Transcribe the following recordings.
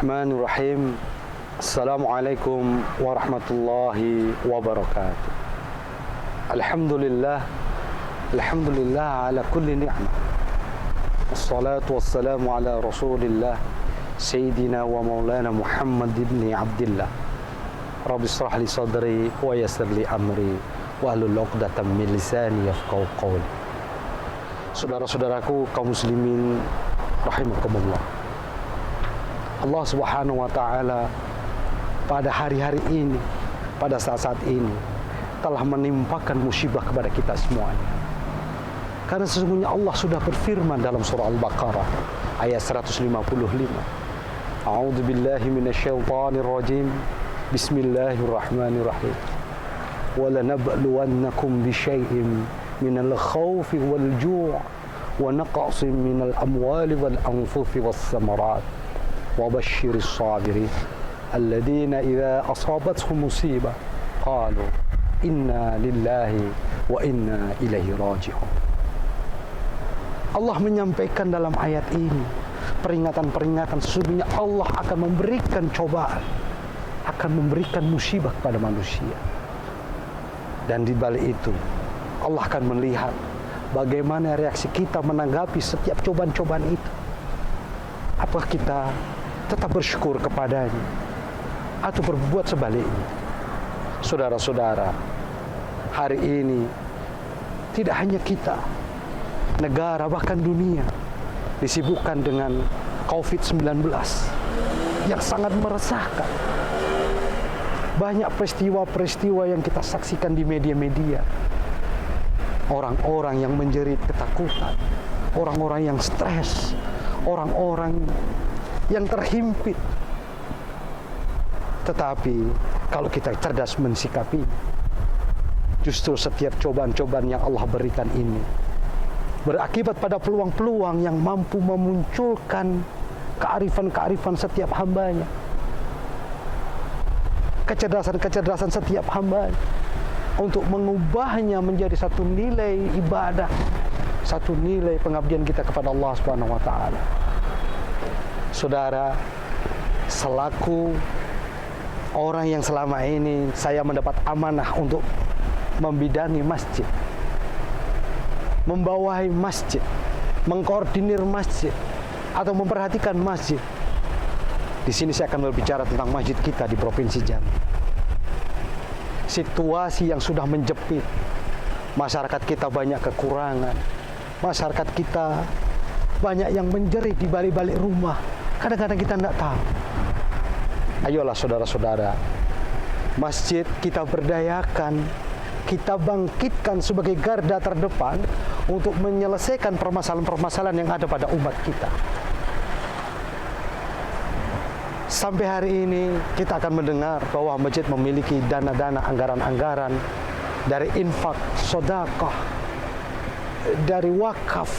Bismillahirrahmanirrahim. Assalamualaikum warahmatullahi wabarakatuh. Alhamdulillah ala kulli ni'mah. Wassalatu wassalamu ala rasulillah Sayyidina wa maulana Muhammad ibn Abdillah. Rabbi shrah li sadri wa yassir li amri wa hlul 'uqdatam min lisani yafqahu qawli. Saudara-saudaraku kaum muslimin rahimakumullah. Allah Subhanahu wa taala pada hari-hari ini, pada saat-saat ini telah menimpakan musibah kepada kita semuanya. Karena sesungguhnya Allah sudah berfirman dalam surah Al-Baqarah ayat 155. A'udzu billahi minasyaitonir rajim. Bismillahirrahmanirrahim. Wa lanabluwannakum bisyai'in minal khaufi wal ju' wa naqsin minal amwali wal anfusi was samarat. وبشر الصابرين الذين إذا أصابتهم مصيبة قالوا إنا لله وإنا إليه راجعون. Allah menyampaikan dalam ayat ini peringatan-peringatan sesungguhnya Allah akan memberikan cobaan, akan memberikan musibah kepada manusia. Dan di balik itu Allah akan melihat bagaimana reaksi kita menanggapi setiap cobaan-cobaan itu. Apakah kita tetap bersyukur kepadanya atau berbuat sebaliknya? Saudara-saudara, hari ini tidak hanya kita, negara bahkan dunia disibukkan dengan COVID-19 yang sangat meresahkan. Banyak peristiwa-peristiwa yang kita saksikan di media-media. Orang-orang yang menjerit ketakutan, orang-orang yang stres, orang-orang yang terhimpit. Tetapi kalau kita cerdas mensikapi, justru setiap cobaan-cobaan yang Allah berikan ini berakibat pada peluang-peluang yang mampu memunculkan kearifan-kearifan setiap hambanya, kecerdasan-kecerdasan setiap hambanya untuk mengubahnya menjadi satu nilai ibadah, satu nilai pengabdian kita kepada Allah Subhanahu wa taala. Saudara, selaku orang yang selama ini saya mendapat amanah untuk membidangi masjid, membawahi masjid, mengkoordinir masjid, atau memperhatikan masjid. Di sini saya akan berbicara tentang masjid kita di Provinsi Jambi. Situasi yang sudah menjepit, masyarakat kita banyak kekurangan, masyarakat kita banyak yang menjerit di balik-balik rumah. Kadang-kadang kita tidak tahu. Ayolah saudara-saudara, masjid kita berdayakan, kita bangkitkan sebagai garda terdepan untuk menyelesaikan permasalahan-permasalahan yang ada pada umat kita. Sampai hari ini kita akan mendengar bahwa masjid memiliki dana-dana, anggaran-anggaran dari infak, sedekah, dari wakaf.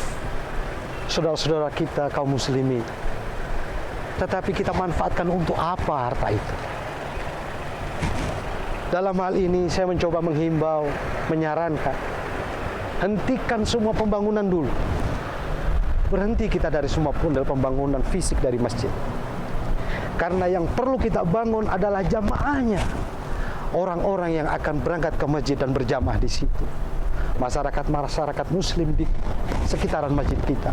Saudara-saudara kita kaum muslimin, tetapi kita manfaatkan untuk apa harta itu? Dalam hal ini saya mencoba menghimbau, menyarankan, hentikan semua pembangunan dulu. Berhenti kita dari semua pembangunan fisik dari masjid. Karena yang perlu kita bangun adalah jamaahnya. Orang-orang yang akan berangkat ke masjid dan berjamaah di situ. Masyarakat muslim di sekitaran masjid kita.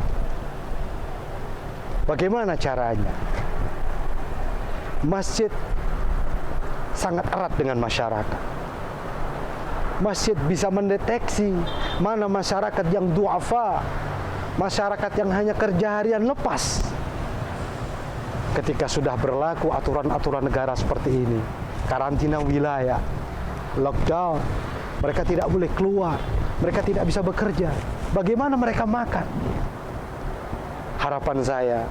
Bagaimana caranya? Masjid sangat erat dengan masyarakat. Masjid bisa mendeteksi mana masyarakat yang duafa, masyarakat yang hanya kerja harian lepas. Ketika sudah berlaku aturan-aturan negara seperti ini, karantina wilayah, lockdown, mereka tidak boleh keluar, mereka tidak bisa bekerja. Bagaimana mereka makan? Harapan saya,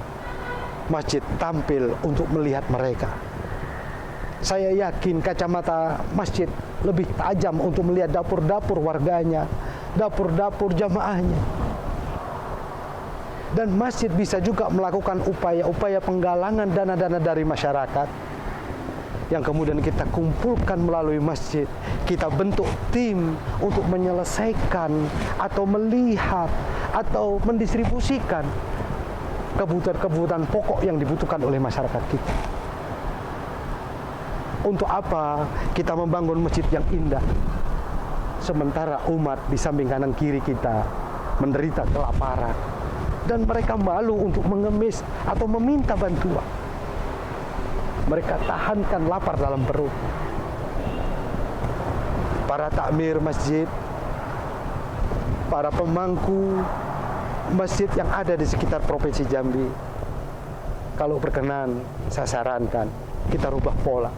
masjid tampil untuk melihat mereka. Saya yakin kacamata masjid lebih tajam untuk melihat dapur-dapur warganya, dapur-dapur jamaahnya. Dan masjid bisa juga melakukan upaya-upaya penggalangan dana-dana dari masyarakat yang kemudian kita kumpulkan melalui masjid. Kita bentuk tim untuk menyelesaikan atau melihat atau mendistribusikan kebutuhan-kebutuhan pokok yang dibutuhkan oleh masyarakat kita. Untuk apa kita membangun masjid yang indah, sementara umat di samping kanan kiri kita menderita kelaparan, dan mereka malu untuk mengemis atau meminta bantuan. Mereka tahankan lapar dalam perut. Para takmir masjid, para pemangku masjid yang ada di sekitar Provinsi Jambi, kalau berkenan, saya sarankan kita rubah pola.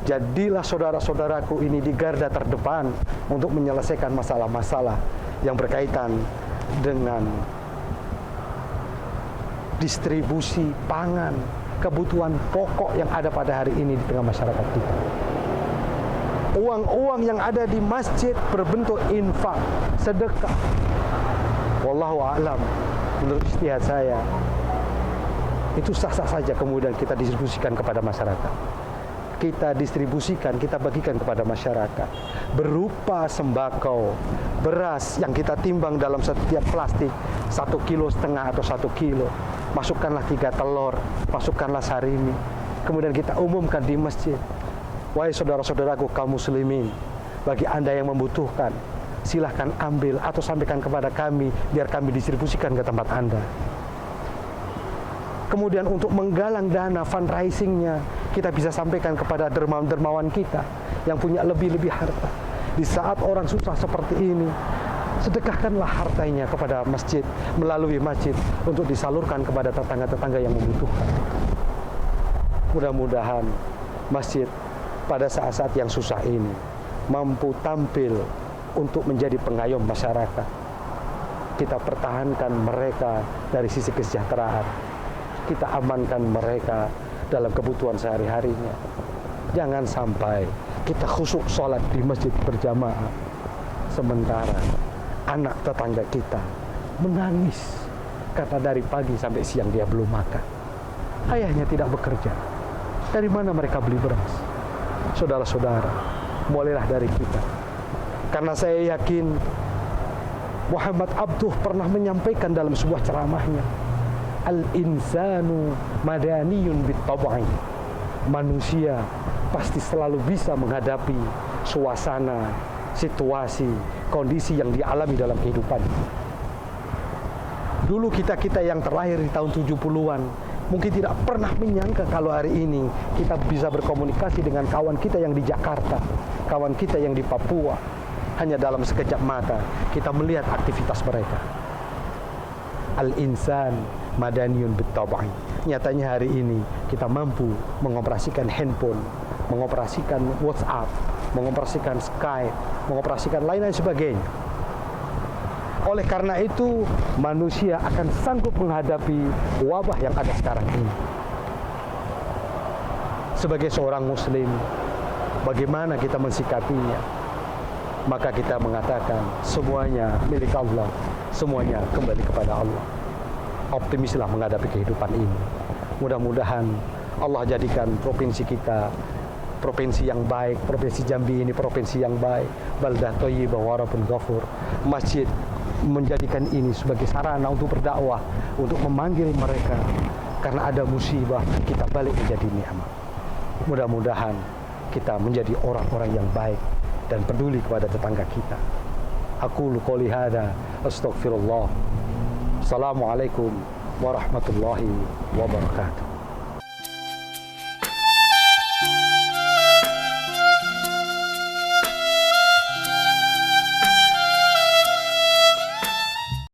Jadilah saudara-saudaraku ini di garda terdepan untuk menyelesaikan masalah-masalah yang berkaitan dengan distribusi pangan, kebutuhan pokok yang ada pada hari ini di tengah masyarakat kita. Uang-uang yang ada di masjid berbentuk infak, sedekah. Wallahu a'lam, menurut ijtihad saya, itu sah-sah saja kemudian kita distribusikan kepada masyarakat. Kita distribusikan, kita bagikan kepada masyarakat berupa sembako, beras yang kita timbang dalam setiap plastik 1,5 kilo atau 1 kilo. Masukkanlah 3 telur, masukkanlah sarimi, kemudian kita umumkan di masjid. Wahai saudara-saudaraku kaum muslimin, bagi Anda yang membutuhkan, silahkan ambil atau sampaikan kepada kami biar kami distribusikan ke tempat Anda. Kemudian untuk menggalang dana fundraisingnya, kita bisa sampaikan kepada dermawan-dermawan kita yang punya lebih-lebih harta. Di saat orang susah seperti ini, sedekahkanlah hartanya kepada masjid, melalui masjid, untuk disalurkan kepada tetangga-tetangga yang membutuhkan. Mudah-mudahan masjid pada saat-saat yang susah ini mampu tampil untuk menjadi pengayom masyarakat. Kita pertahankan mereka dari sisi kesejahteraan. Kita amankan mereka dalam kebutuhan sehari-harinya. Jangan sampai kita khusyuk sholat di masjid berjamaah, sementara anak tetangga kita menangis karena dari pagi sampai siang dia belum makan. Ayahnya tidak bekerja. Dari mana mereka beli beras? Saudara-saudara, mulailah dari kita. Karena saya yakin Muhammad Abduh pernah menyampaikan dalam sebuah ceramahnya, al-insanu madaniyun bit-tab'i. Manusia pasti selalu bisa menghadapi suasana, situasi, kondisi yang dialami dalam kehidupan. Dulu kita yang terlahir di tahun 70-an mungkin tidak pernah menyangka kalau hari ini kita bisa berkomunikasi dengan kawan kita yang di Jakarta, kawan kita yang di Papua. Hanya dalam sekejap mata kita melihat aktivitas mereka. Al-insan madaniyun bit-tab'i. Nyatanya hari ini kita mampu mengoperasikan handphone, mengoperasikan WhatsApp, mengoperasikan Skype, mengoperasikan lain-lain sebagainya. Oleh karena itu, manusia akan sanggup menghadapi wabah yang ada sekarang ini. Sebagai seorang muslim, bagaimana kita mensikapinya? Maka kita mengatakan semuanya milik Allah, semuanya kembali kepada Allah. Optimislah menghadapi kehidupan ini. Mudah-mudahan Allah jadikan provinsi kita provinsi yang baik. Provinsi Jambi ini provinsi yang baik. Baldah thayyibah wa rabbun ghafur. Masjid menjadikan ini sebagai sarana untuk berdakwah, untuk memanggil mereka. Karena ada musibah, kita balik menjadi nikmat. Mudah-mudahan kita menjadi orang-orang yang baik dan peduli kepada tetangga kita. Aqulu qouli hadza astaghfirullah. Assalamualaikum warahmatullahi wabarakatuh.